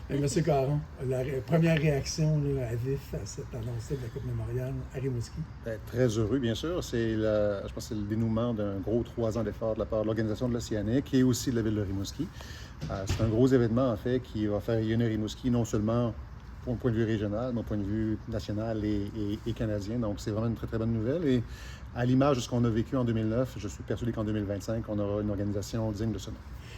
Monsieur Caron, première réaction là, à vif à cette annonce de la Coupe Mémoriale à Rimouski? Ben, très heureux, bien sûr. Je pense que c'est le dénouement d'un gros 3 ans d'efforts de la part de l'Organisation de l'Océanique et aussi de la ville de Rimouski. C'est un gros événement, en fait, qui va faire rayonner Rimouski, non seulement pour un point de vue régional, mais au point de vue national et canadien. Donc, c'est vraiment une très, très bonne nouvelle. Et à l'image de ce qu'on a vécu en 2009, je suis persuadé qu'en 2025, on aura une organisation digne de ce nom.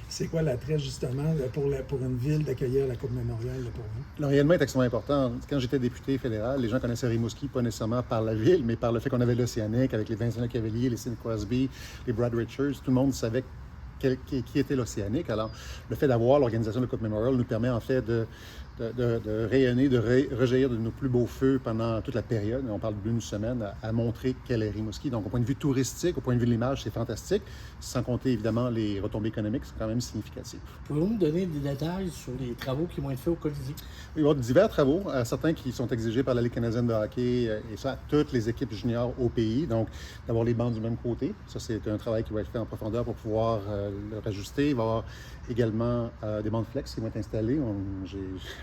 C'est quoi l'attrait, justement, pour une ville d'accueillir la Coupe Mémoriale là, pour vous? Le rayonnement est extrêmement important. Quand j'étais député fédéral, les gens connaissaient Rimouski, pas nécessairement par la ville, mais par le fait qu'on avait l'Océanique, avec les Vincent Cavalier, les Sidney Crosby, les Brad Richards. Tout le monde savait qui était l'Océanique. Alors, le fait d'avoir l'organisation de la Coupe Memorial nous permet en fait de rayonner, de rejaillir de nos plus beaux feux pendant toute la période. On parle d'une semaine à montrer quelle est Rimouski. Donc, au point de vue touristique, au point de vue de l'image, c'est fantastique. Sans compter, évidemment, les retombées économiques, c'est quand même significatif. Pouvez-vous me donner des détails sur les travaux qui vont être faits au Colisée? Il va y avoir divers travaux, certains qui sont exigés par la Ligue canadienne de hockey et ça, toutes les équipes juniors au pays. Donc, d'avoir les bandes du même côté. Ça, c'est un travail qui va être fait en profondeur pour pouvoir le rajuster. Il va y avoir également des bandes flex qui vont être installées.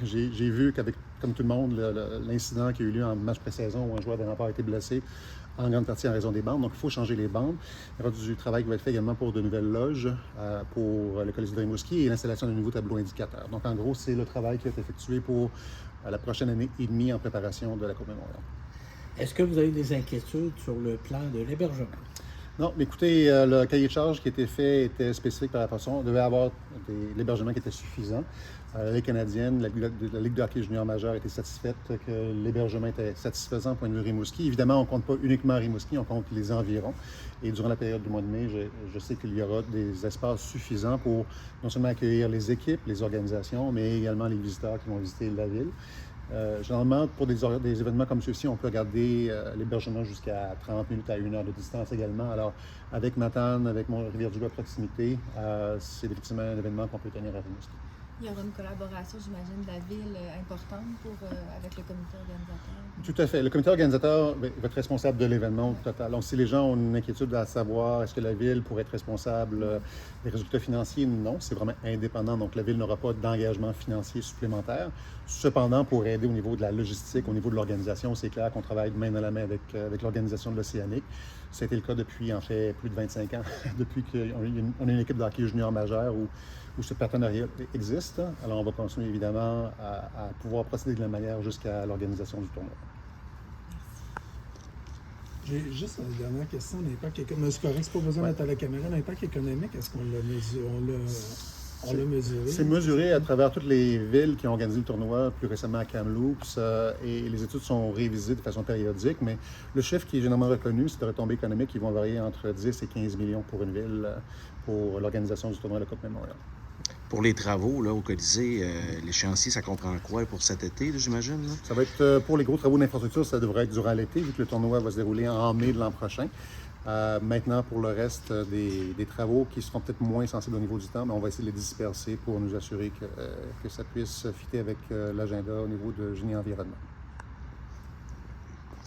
J'ai vu qu'avec, comme tout le monde, l'incident qui a eu lieu en match pré-saison où un joueur des Remparts a été blessé en grande partie en raison des bandes. Donc, il faut changer les bandes. Il y aura du travail qui va être fait également pour de nouvelles loges pour le Colisée de Rimouski et l'installation de nouveaux tableaux indicateurs. Donc, en gros, c'est le travail qui va être effectué pour la prochaine année et demie en préparation de la Coupe Mémoriale. Est-ce que vous avez des inquiétudes sur le plan de l'hébergement? Non, mais écoutez, le cahier de charge qui était fait était spécifique par la façon. On devait avoir l'hébergement qui était suffisant. La Ligue canadienne, la Ligue de hockey junior majeur était satisfaite que l'hébergement était satisfaisant au point de vue Rimouski. Évidemment, on ne compte pas uniquement Rimouski, on compte les environs. Et durant la période du mois de mai, je sais qu'il y aura des espaces suffisants pour non seulement accueillir les équipes, les organisations, mais également les visiteurs qui vont visiter la ville. Généralement, pour des événements comme ceux-ci, on peut regarder l'hébergement jusqu'à 30 minutes à 1 heure de distance également. Alors, avec Matane, avec Rivière-du-Loup à proximité, c'est effectivement un événement qu'on peut tenir à Rimouski. Il y aura une collaboration, j'imagine, de la ville importante avec le comité organisateur. Tout à fait. Le comité organisateur va être responsable de l'événement total. Donc, si les gens ont une inquiétude à savoir est-ce que la ville pourrait être responsable des résultats financiers, non, c'est vraiment indépendant. Donc, la ville n'aura pas d'engagement financier supplémentaire. Cependant, pour aider au niveau de la logistique, au niveau de l'organisation, c'est clair qu'on travaille main dans la main avec l'organisation de l'Océanique. Ça a été le cas depuis, en fait, plus de 25 ans, depuis qu'on a une équipe de hockey junior majeur où ce partenariat existe. Alors, on va continuer évidemment à pouvoir procéder de la manière jusqu'à l'organisation du tournoi. J'ai juste une dernière question. L'impact économique, c'est correct, c'est pas besoin d'être à la caméra. L'impact économique, est-ce qu'on l'a mesuré? C'est mesuré à travers toutes les villes qui ont organisé le tournoi, plus récemment à Kamloops, et les études sont révisées de façon périodique, mais le chiffre qui est généralement reconnu, c'est des retombées économiques qui vont varier entre 10 et 15 millions pour une ville pour l'organisation du tournoi de la Coupe Memorial. Pour les travaux là, au Colisée, l'échéancier, ça comprend quoi pour cet été, j'imagine? Là? Ça va être pour les gros travaux d'infrastructure, ça devrait être durant l'été, vu que le tournoi va se dérouler en mai de l'an prochain. Maintenant, pour le reste des travaux qui seront peut-être moins sensibles au niveau du temps, mais on va essayer de les disperser pour nous assurer que ça puisse fitter avec l'agenda au niveau de génie environnement.